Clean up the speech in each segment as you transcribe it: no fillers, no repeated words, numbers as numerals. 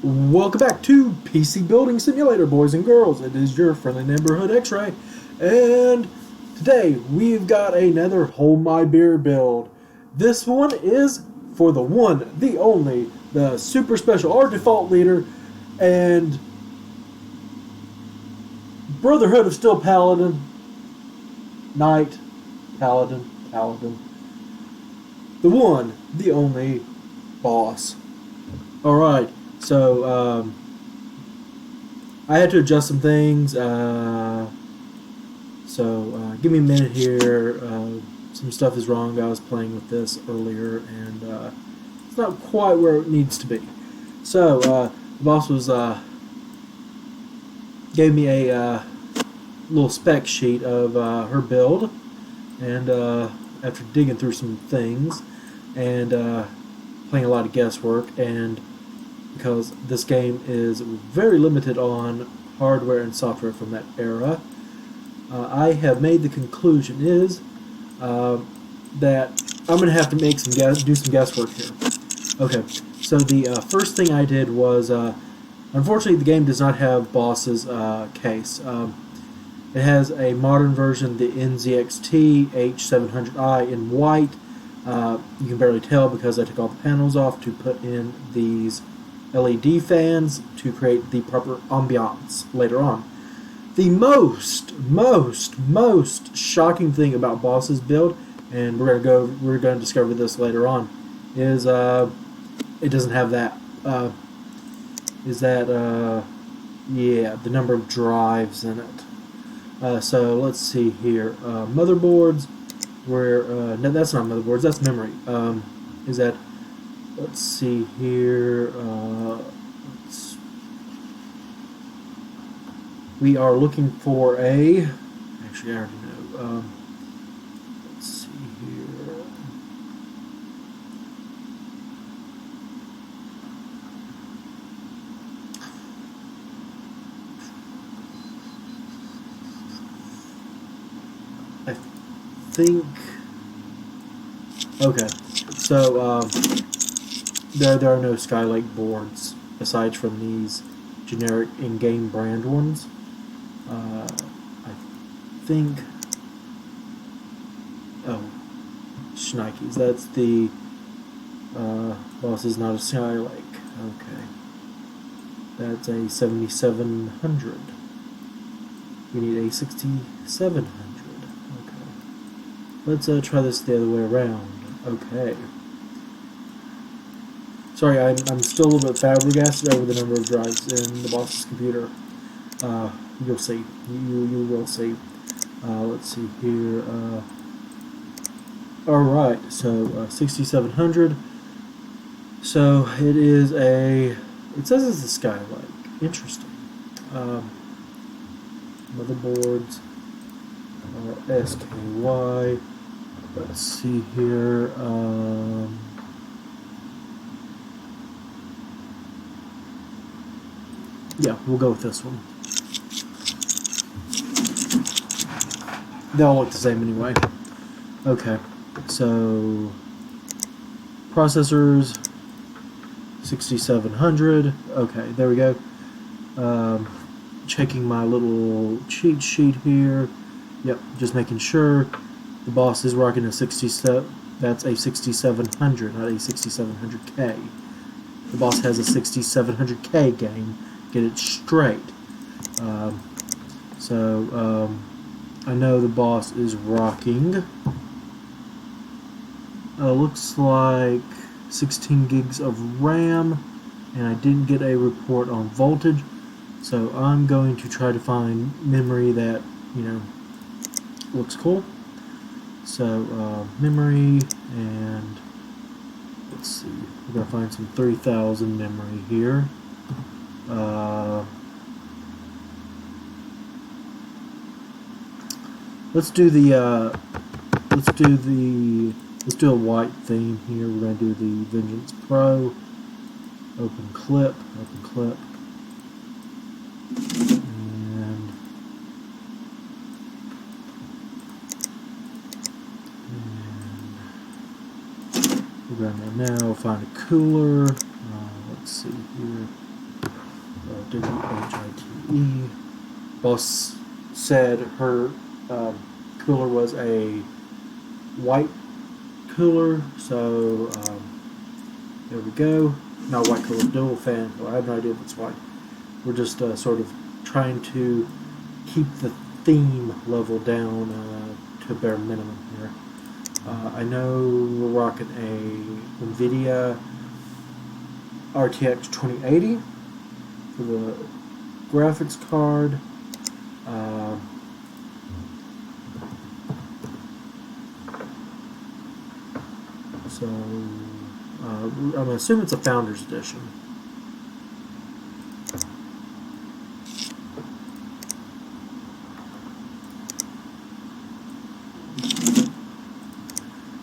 Welcome back to PC Building Simulator, boys and girls. It is your friendly neighborhood X-Ray, and today we've got another Hold My Beer build. This one is for the one, the only, the super special, our default leader, and Brotherhood of Steel Paladin, Knight, Paladin, the one, the only, boss. Alright. So, I had to adjust some things, give me a minute here. Some stuff is wrong. I was playing with this earlier, and it's not quite where it needs to be. So, the boss was, gave me a little spec sheet of her build, and after digging through some things, and playing a lot of guesswork, and because this game is very limited on hardware and software from that era, I have made the conclusion is that I'm going to have to make some do some guesswork here. Okay, so the first thing I did was, unfortunately, the game does not have boss's case. It has a modern version, the NZXT H700i in white. You can barely tell because I took all the panels off to put in these LED fans to create the proper ambiance later on. The most shocking thing about Boss's build, and we're gonna discover this later on, is it doesn't have that. Yeah, the number of drives in it. So let's see here. Motherboards, where no, that's not motherboards. That's memory. Is that? Let's see here. We are looking for a. Actually, I already know. Let's see here. I think. Okay, so. There are no Skylake boards aside from these generic in-game brand ones. I think. Oh, Schneikes. That's the boss is not a Skylake. Okay, that's a 7700. We need a 6700. Okay, let's try this the other way around. Okay. Sorry, I'm still a little bit flabbergasted over the number of drives in the boss's computer. You'll see. You will see. Let's see here. Alright, so 6700. So it is a. It says it's a Skylake. Interesting. Motherboards. SKY. Let's see here. Yeah, we'll go with this one. They all look the same anyway. Okay, so processors 6700. Okay, there we go. Checking my little cheat sheet here. Yep, just making sure the boss is rocking a 67. That's a 6700, not a 6700K. The boss has a 6700K game. Get it straight. I know the boss is rocking. Looks like 16 gigs of RAM, and I didn't get a report on voltage, so I'm going to try to find memory that, looks cool. So, memory, and let's see, we're going to find some 3000 memory here. Let's do a white theme here. We're going to do the Vengeance Pro. Open clip, and we're going to now find a cooler. Let's see here. WHITE. Boss said her cooler was a white cooler, so there we go. Not white cooler, dual fan. Well, I have no idea if it's white. We're just sort of trying to keep the theme level down to a bare minimum here. I know we're rocking a NVIDIA RTX 2080 for the graphics card. So I'm assuming it's a Founders Edition.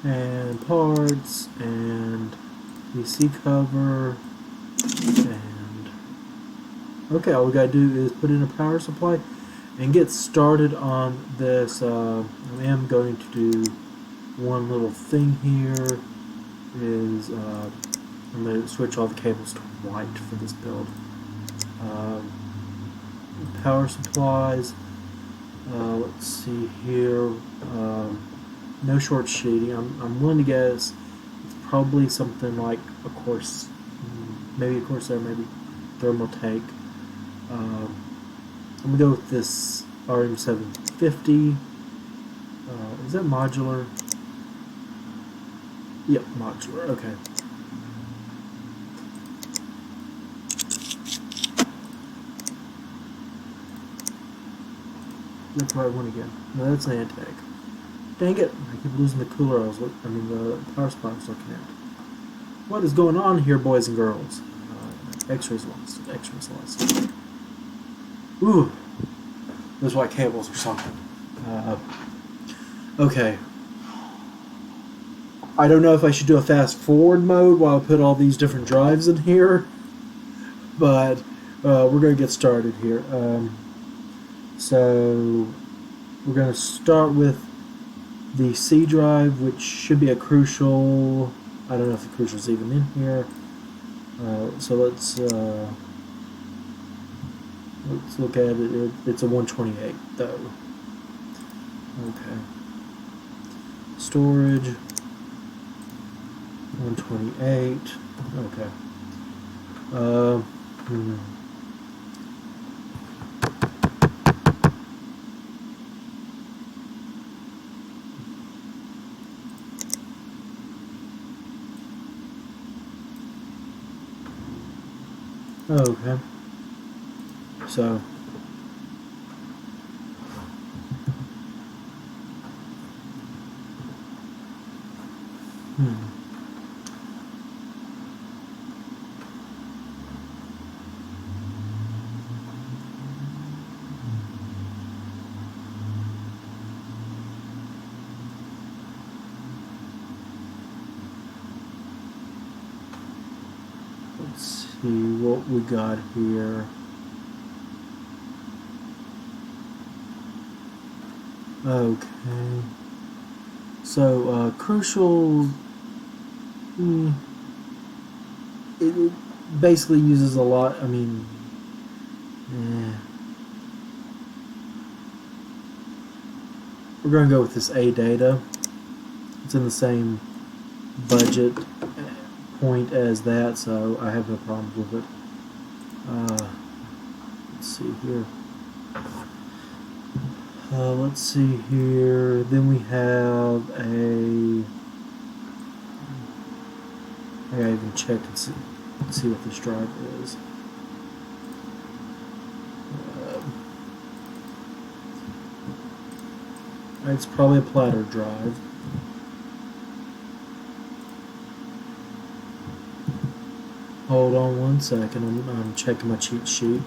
And parts, and PC cover, and okay, all we gotta do is put in a power supply and get started on this. I am going to do one little thing here. Is I'm going to switch all the cables to white for this build. Power supplies. Let's see here. No short shading. I'm willing to guess it's probably something like maybe a Corsair, maybe Thermaltake. I'm gonna go with this RM750. Is that modular? Yep, modular. Okay. That's the right one again. No, that's an Antec. Dang it! I keep losing the cooler the power supply I was looking at. What is going on here, boys and girls? X-rays lost. X-rays lost. Ooh! Those white cables or something. Okay. I don't know if I should do a fast forward mode while I put all these different drives in here, but we're going to get started here. So we're going to start with the C drive, which should be a Crucial. I don't know if the Crucial's even in here. So let's look at it. It's a 128 though. Okay. Storage. 128. Okay. Okay. So. Let's see what we got here. Okay. So, Crucial, it basically uses a lot, we're going to go with this A-Data. It's in the same budget point as that, so I have no problem with it. Let's see here. Let's see here. Then we have I gotta even check and see what this drive is. It's probably a platter drive. Hold on one second. I'm checking my cheat sheet.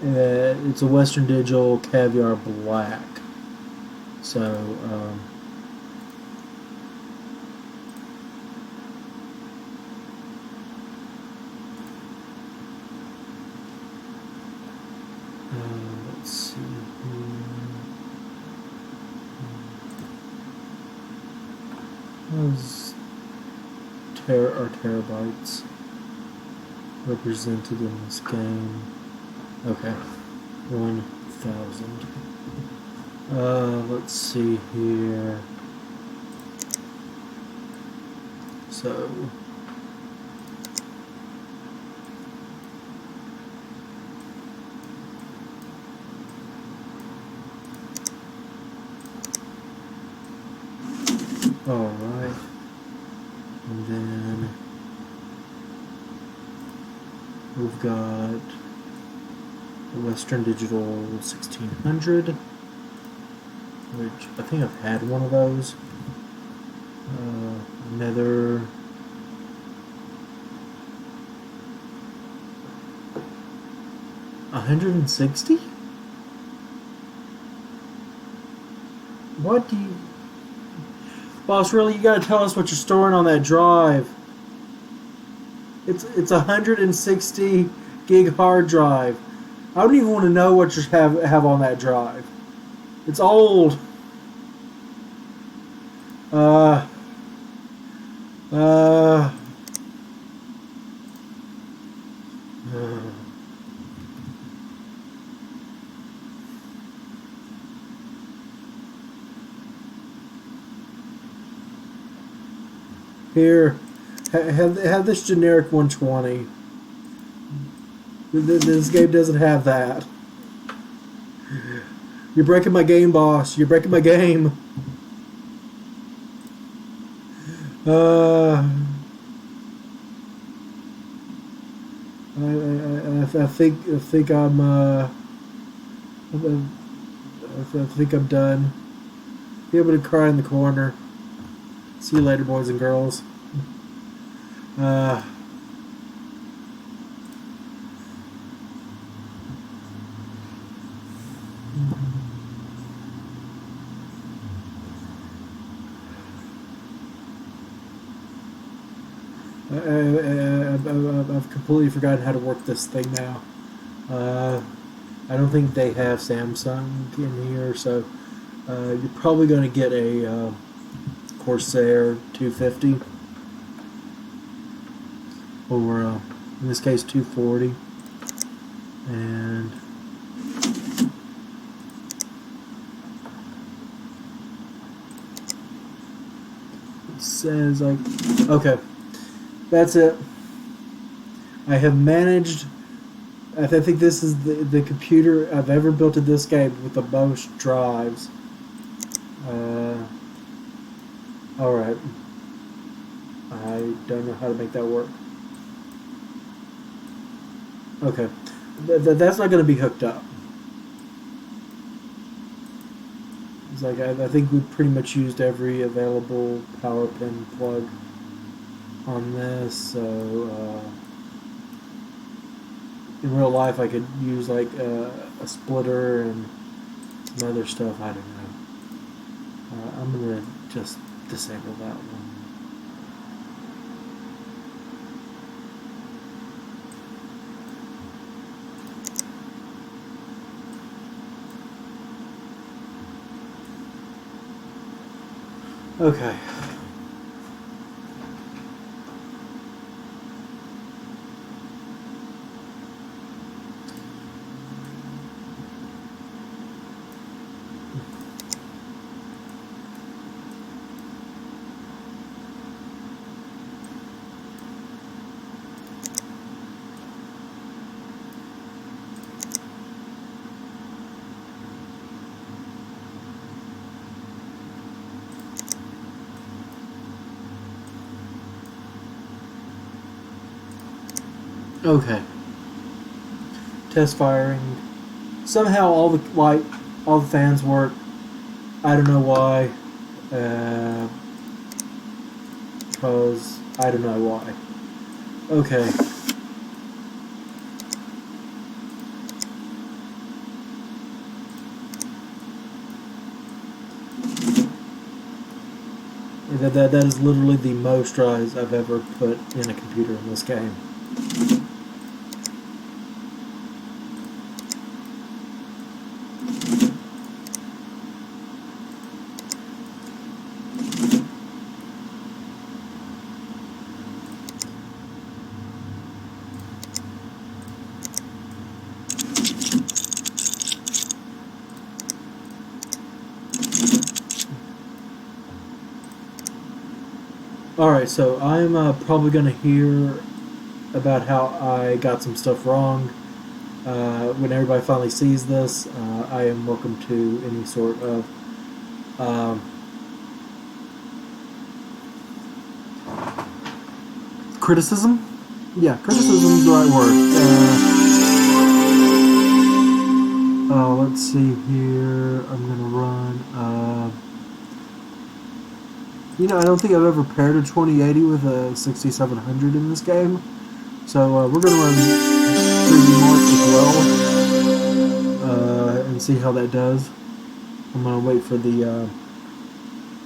It's a Western Digital Caviar Black. So, let's see here. Those are terabytes. represented in this game. Okay, 1,000. Let's see here. So all right, and then we've got the Western Digital 1600, which I think I've had one of those. Another 160. What do you, boss? Really, you gotta tell us what you're storing on that drive. It's 160 gig hard drive. I don't even want to know what you have on that drive. It's old. Uh. Uh. Here, have this generic 120. This game doesn't have that. You're breaking my game, boss. You're breaking my game. I think I'm I think I'm done. Be able to cry in the corner. See you later, boys and girls. Uh, I've completely forgotten how to work this thing now. I don't think they have Samsung in here, so you're probably going to get a Corsair 250 or in this case 240, and it says like, okay, that's it. I have managed. I think this is the computer I've ever built in this game with the most drives. Alright. I don't know how to make that work. Okay. That's not going to be hooked up. It's like I think we pretty much used every available power pin plug on this, so in real life I could use like a splitter and some other stuff. I don't know. I'm gonna just disable that one. Okay. Okay. Test firing. Somehow all the fans work. I don't know why. Because I don't know why. Okay. That is literally the most drives I've ever put in a computer in this game. Alright, so I'm probably going to hear about how I got some stuff wrong. When everybody finally sees this, I am welcome to any sort of um, criticism. Yeah, criticism is the right word. Let's see here. I'm going to run. I don't think I've ever paired a 2080 with a 6700 in this game. So we're going to run 3D Mark as well and see how that does. I'm going to wait for the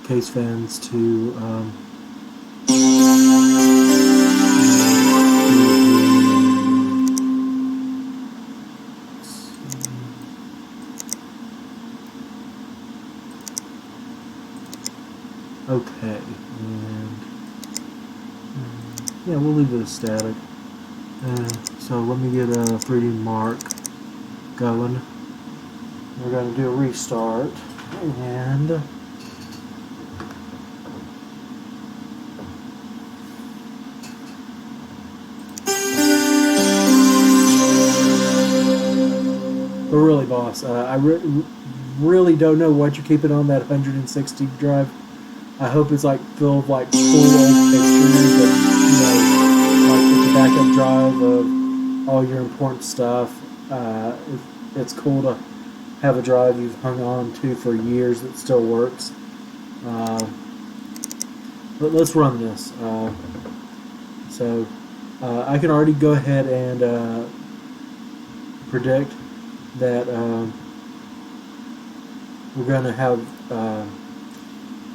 case fans to okay, and yeah, we'll leave it as static. So let me get a 3D Mark going. We're going to do a restart, and but really, boss, I really don't know what you're keeping on that 160 drive. I hope it's like filled like full old pictures, but like with the backup drive of all your important stuff. It's cool to have a drive you've hung on to for years that still works. But let's run this. So I can already go ahead and predict that we're going to have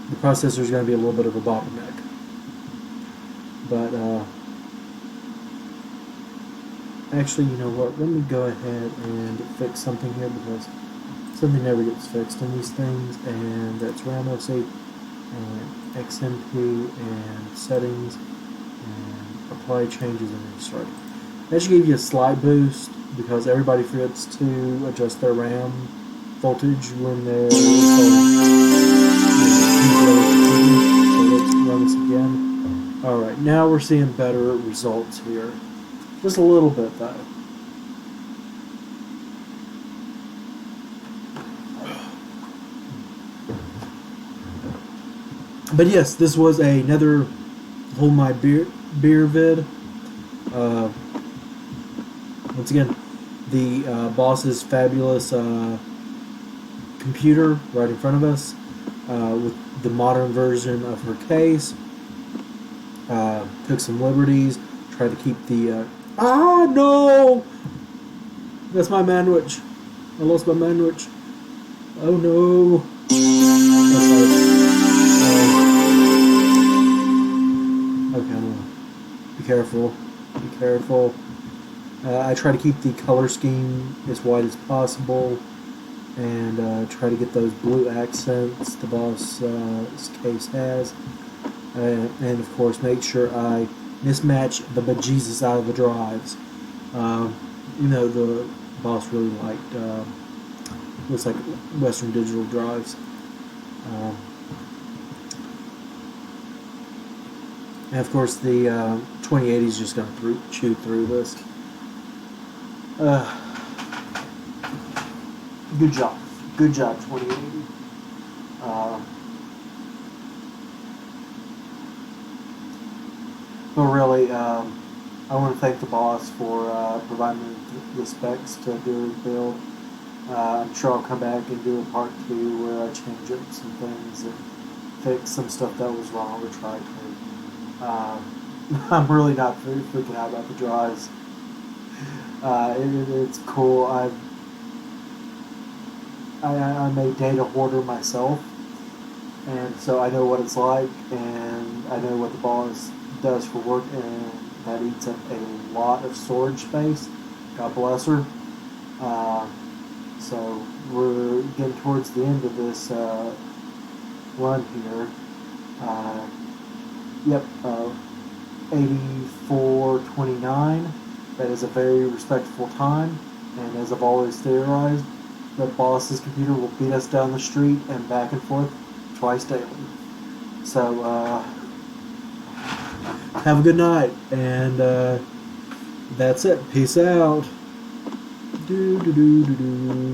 the processor is going to be a little bit of a bottleneck. But actually, you know what? Let me go ahead and fix something here because something never gets fixed in these things, and that's RAM OC and XMP and settings and apply changes and restart. That should give you a slight boost because everybody forgets to adjust their RAM voltage when they're installing. So let's run this again. Alright, now we're seeing better results here. Just a little bit though. But yes, this was another Hold My Beer vid. Once again, the boss's fabulous computer right in front of us with the modern version of her case. Took some liberties, tried to keep the no! That's my manwich. I lost my manwich. Oh no. Okay, I'm gonna be careful. Be careful. I try to keep the color scheme as wide as possible and try to get those blue accents the boss case has. And of course, make sure I mismatch the bejesus out of the drives. The boss really liked looks like Western Digital drives. And of course, the 2080 is just going to chew through this. Good job. Good job, 2080. But really, I want to thank the boss for providing the specs to do his build. I'm sure I'll come back and do a part 2 where I change up some things and fix some stuff that was wrong or try to. I'm really not freaking out about the drives. It's cool. I'm a data hoarder myself, and so I know what it's like, and I know what the boss does for work, and that eats up a lot of storage space. God bless her. So we're getting towards the end of this run here. Yep, 84:29. That is a very respectful time, and as I've always theorized, the boss's computer will beat us down the street and back and forth twice daily. So have a good night, and that's it. Peace out. Do do do do do.